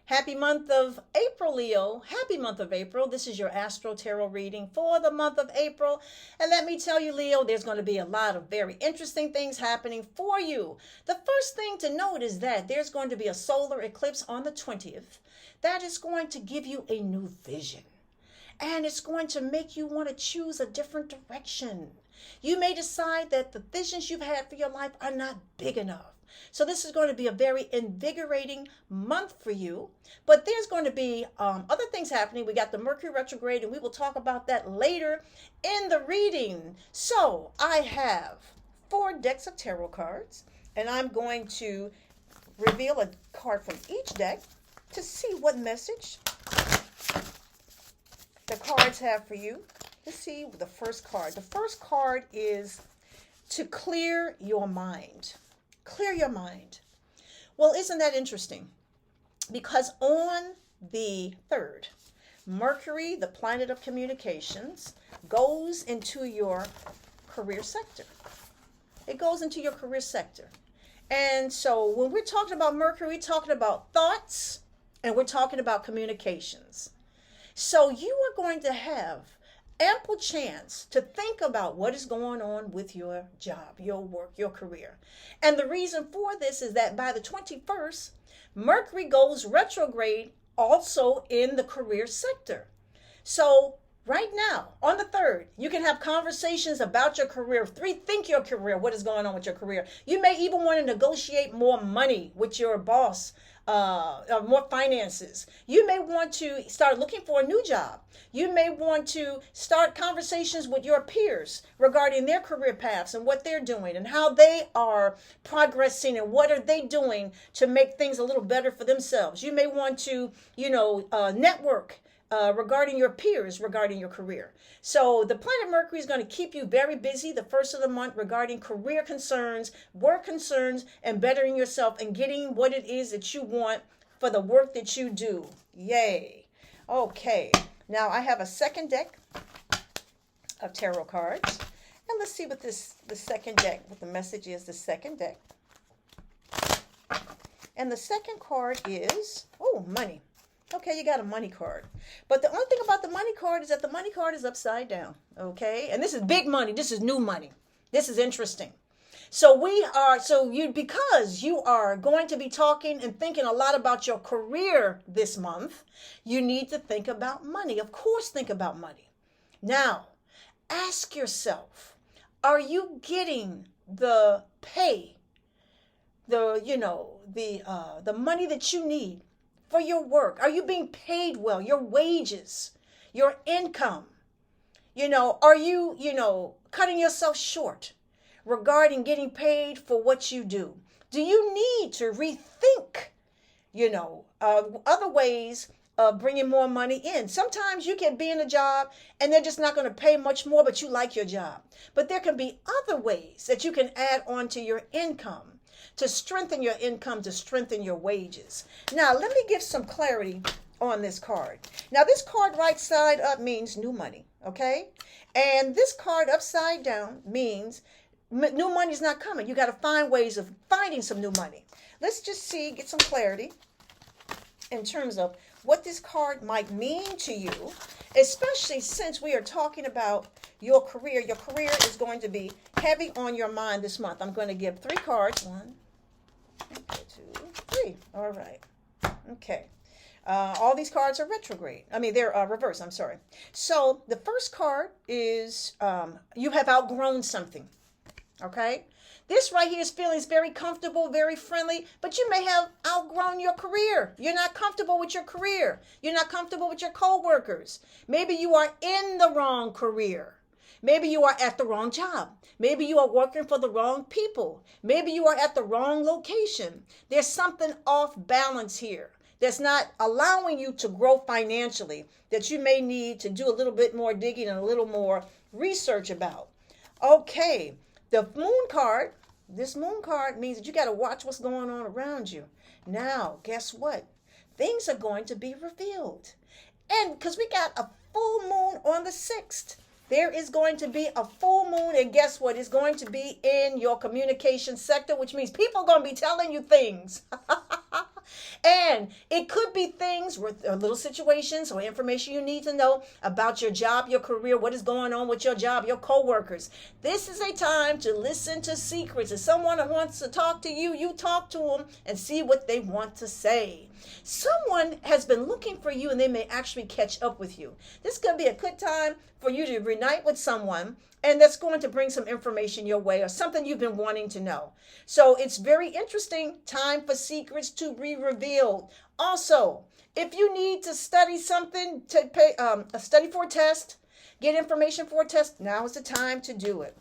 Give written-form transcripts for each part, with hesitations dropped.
Happy month of April, Leo. Happy month of April. This is your Astro Tarot reading for the month of April. And let me tell you, Leo, there's going to be a lot of very interesting things happening for you. The first thing to note is that there's going to be a solar eclipse on the 20th that is going to give you a new vision. And it's going to make you want to choose a different direction. You may decide that the visions you've had for your life are not big enough. So this is going to be a very invigorating month for you. But there's going to be other things happening. We got the Mercury retrograde, and we will talk about that later in the reading. So I have 4 decks of tarot cards, and I'm going to reveal a card from each deck to see what message the cards have for you. Let's see the first card. The first card is to clear your mind. Clear your mind. Well, isn't that interesting? Because on the 3rd, Mercury, the planet of communications, goes into your career sector. It goes into your career sector. And so when we're talking about Mercury, we're talking about thoughts and we're talking about communications. So you are going to have ample chance to think about what is going on with your job, your work, your career. And the reason for this is that by the 21st, Mercury goes retrograde also in the career sector. So right now, on the 3rd, you can have conversations about your career, rethink your career, what is going on with your career. You may even want to negotiate more money with your boss, more finances. You may want to start looking for a new job. You may want to start conversations with your peers regarding their career paths and what they're doing and how they are progressing and what are they doing to make things a little better for themselves. You may want to, network regarding your peers, regarding your career. So the planet Mercury is going to keep you very busy the first of the month regarding career concerns, work concerns, and bettering yourself and getting what it is that you want for the work that you do. Yay. Okay. Now I have a second deck of tarot cards. And let's see what the second deck, what the message is, the second deck. And the second card is, money. Okay, you got a money card. But the only thing about the money card is that the money card is upside down. Okay? And this is big money. This is new money. This is interesting. Because you are going to be talking and thinking a lot about your career this month, you need to think about money. Of course, think about money. Now, ask yourself, are you getting the pay, the money that you need for your work? Are you being paid well? Your wages, your income? Are you, cutting yourself short regarding getting paid for what you do? Do you need to rethink, other ways of bringing more money in? Sometimes you can be in a job and they're just not going to pay much more, but you like your job. But there can be other ways that you can add on to your income to strengthen your income, to strengthen your wages. Now, let me give some clarity on this card. Now, this card right side up means new money, okay? And this card upside down means new money's not coming. You got to find ways of finding some new money. Let's just get some clarity in terms of what this card might mean to you, especially since we are talking about your career. Your career is going to be heavy on your mind this month. I'm going to give 3 cards. 1, 2, 3. All right. Okay. All these cards are retrograde. They're reverse. I'm sorry. So the first card is you have outgrown something. Okay. This right here is feeling very comfortable, very friendly, but you may have outgrown your career. You're not comfortable with your career. You're not comfortable with your coworkers. Maybe you are in the wrong career. Maybe you are at the wrong job. Maybe you are working for the wrong people. Maybe you are at the wrong location. There's something off balance here that's not allowing you to grow financially, that you may need to do a little bit more digging and a little more research about. Okay. The moon card, this moon card means that you got to watch what's going on around you. Now, guess what? Things are going to be revealed. And because we got a full moon on the 6th, there is going to be a full moon. And guess what? It's going to be in your communication sector, which means people are going to be telling you things. And it could be things with little situations or information you need to know about your job, your career, what is going on with your job, your coworkers. This is a time to listen to secrets. If someone wants to talk to you, you talk to them and see what they want to say. Someone has been looking for you and they may actually catch up with you. This could be a good time for you to reunite with someone, and that's going to bring some information your way or something you've been wanting to know. So it's very interesting time for secrets to be revealed. Also, if you need to study something, to pay study for a test, get information for a test, now is the time to do it.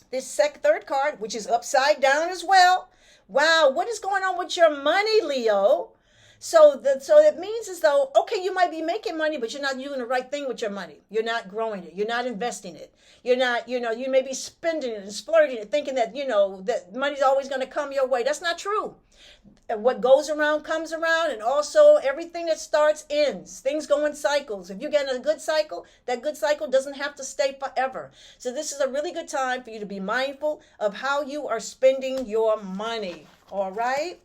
This third card, which is upside down as well. Wow, what is going on with your money, Leo? So it means as though, okay, you might be making money, but you're not doing the right thing with your money. You're not growing it. You're not investing it. You're not, you may be spending it and splurging it, thinking that, that money's always going to come your way. That's not true. And what goes around comes around, and also everything that starts ends. Things go in cycles. If you get in a good cycle, that good cycle doesn't have to stay forever. So this is a really good time for you to be mindful of how you are spending your money. All right?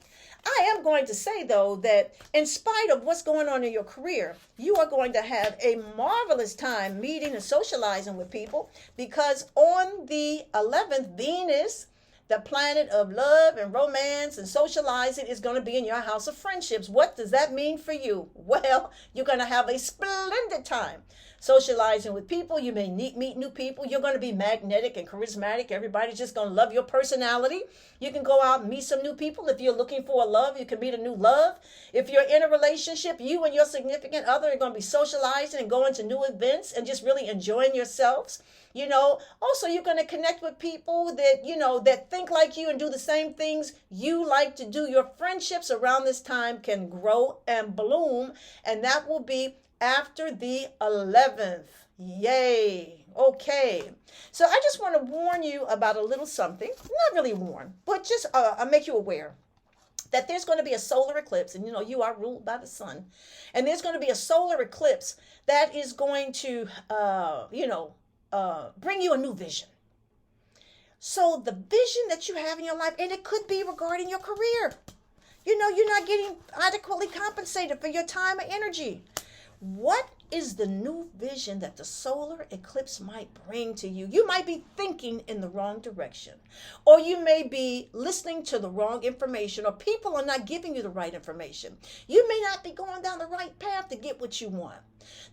I am going to say, though, that in spite of what's going on in your career, you are going to have a marvelous time meeting and socializing with people, because on the 11th, Venus, the planet of love and romance and socializing, is going to be in your house of friendships. What does that mean for you? Well, you're going to have a splendid time socializing with people. You may meet new people. You're going to be magnetic and charismatic. Everybody's just going to love your personality. You can go out and meet some new people. If you're looking for a love, you can meet a new love. If you're in a relationship, you and your significant other are going to be socializing and going to new events and just really enjoying yourselves. Also you're going to connect with people that, that think like you and do the same things you like to do. Your friendships around this time can grow and bloom, and that will be after the 11th. Yay. Okay. So I just want to warn you about a little something. Not really warn, but just I'll make you aware that there's going to be a solar eclipse, and you are ruled by the sun. And there's going to be a solar eclipse that is going to, bring you a new vision. So the vision that you have in your life, and it could be regarding your career. You're not getting adequately compensated for your time or energy. What is the new vision that the solar eclipse might bring to you? You might be thinking in the wrong direction, or you may be listening to the wrong information, or people are not giving you the right information. You may not be going down the right path to get what you want.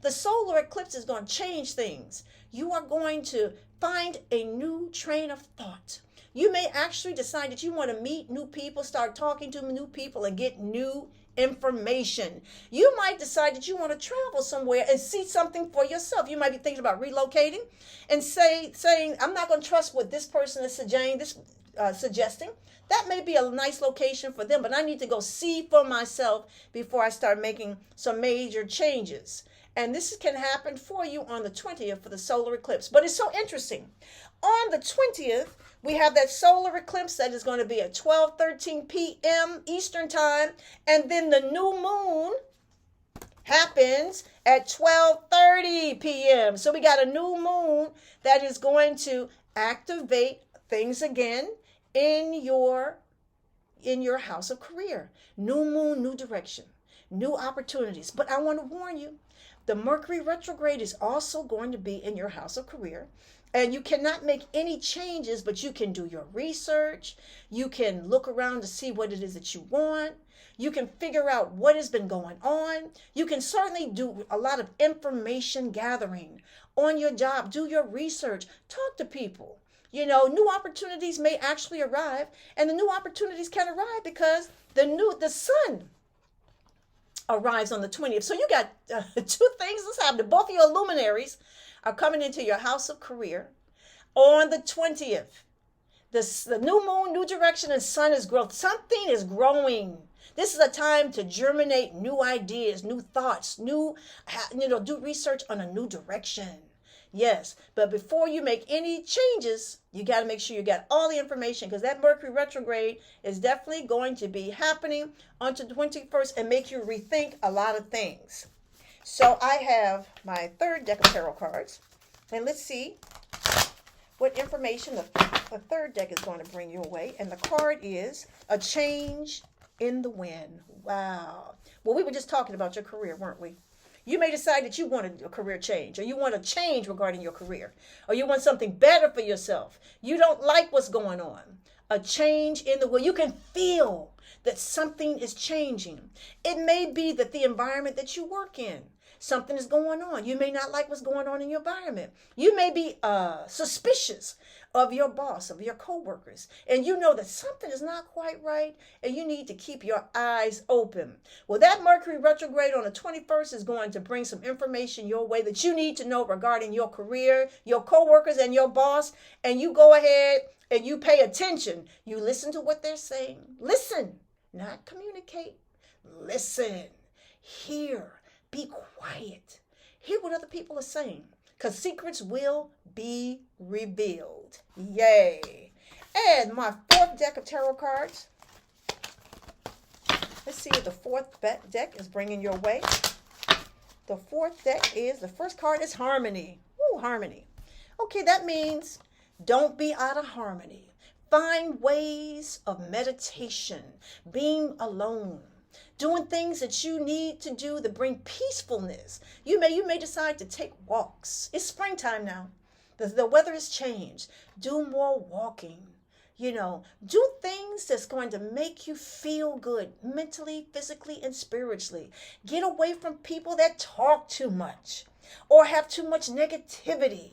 The solar eclipse is going to change things. You are going to find a new train of thought. You may actually decide that you want to meet new people, start talking to new people, and get new information. You might decide that you want to travel somewhere and see something for yourself. You might be thinking about relocating and saying, I'm not going to trust what this person is suggesting. That may be a nice location for them, but I need to go see for myself before I start making some major changes. And this can happen for you on the 20th for the solar eclipse. But it's so interesting. On the 20th, we have that solar eclipse that is going to be at 12:13 p.m. Eastern time. And then the new moon happens at 12:30 p.m. So we got a new moon that is going to activate things again in your house of career. New moon, new direction, new opportunities. But I want to warn you, the Mercury retrograde is also going to be in your house of career. And you cannot make any changes, but you can do your research. You can look around to see what it is that you want. You can figure out what has been going on. You can certainly do a lot of information gathering on your job. Do your research. Talk to people. New opportunities may actually arrive, and the new opportunities can arrive because the sun arrives on the 20th. So you got two things that's happening. Both of your luminaries are coming into your house of career on the 20th. The new moon, new direction, and sun is growth. Something is growing. This is a time to germinate new ideas, new thoughts, do research on a new direction. Yes, but before you make any changes, you got to make sure you got all the information, because that Mercury retrograde is definitely going to be happening on the 21st and make you rethink a lot of things. So I have my third deck of tarot cards, and let's see what information the third deck is going to bring you away. And the card is a change in the wind. Wow. Well, we were just talking about your career, weren't we? You may decide that you want a career change, or you want a change regarding your career, or you want something better for yourself. You don't like what's going on. A change in the will. You can feel that something is changing. It may be that the environment that you work in, something is going on. You may not like what's going on in your environment. You may be suspicious of your boss, of your coworkers, and you know that something is not quite right, and you need to keep your eyes open. Well, that Mercury retrograde on the 21st is going to bring some information your way that you need to know regarding your career, your coworkers, and your boss, and you go ahead and you pay attention. You listen to what they're saying. Listen, not communicate. Listen, hear, be quiet. Hear what other people are saying, because secrets will be revealed. Yay. And my fourth deck of tarot cards. Let's see what the fourth deck is bringing your way. The fourth deck is, the first card is harmony. Ooh, harmony. Okay, that means don't be out of harmony. Find ways of meditation, being alone, doing things that you need to do that bring peacefulness. You may decide to take walks. It's springtime now. The weather has changed. Do more walking. Do things that's going to make you feel good mentally, physically, and spiritually. Get away from people that talk too much or have too much negativity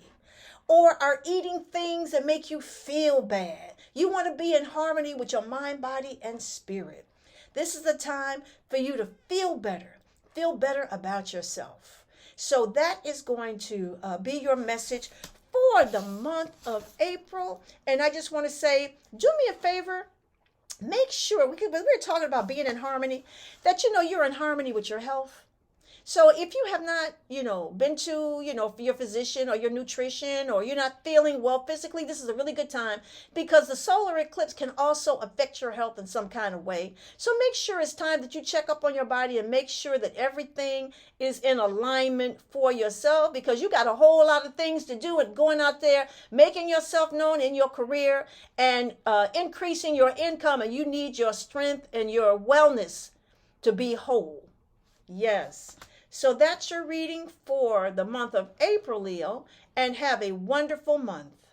or are eating things that make you feel bad. You want to be in harmony with your mind, body, and spirit. This is the time for you to feel better about yourself. So that is going to be your message for the month of April. And I just want to say, do me a favor. Make sure, we're talking about being in harmony, that you're in harmony with your health. So if you have not, been to, your physician or your nutrition, or you're not feeling well physically, this is a really good time, because the solar eclipse can also affect your health in some kind of way. So make sure it's time that you check up on your body and make sure that everything is in alignment for yourself, because you got a whole lot of things to do and going out there, making yourself known in your career and increasing your income, and you need your strength and your wellness to be whole. Yes. So that's your reading for the month of April, Leo, and have a wonderful month.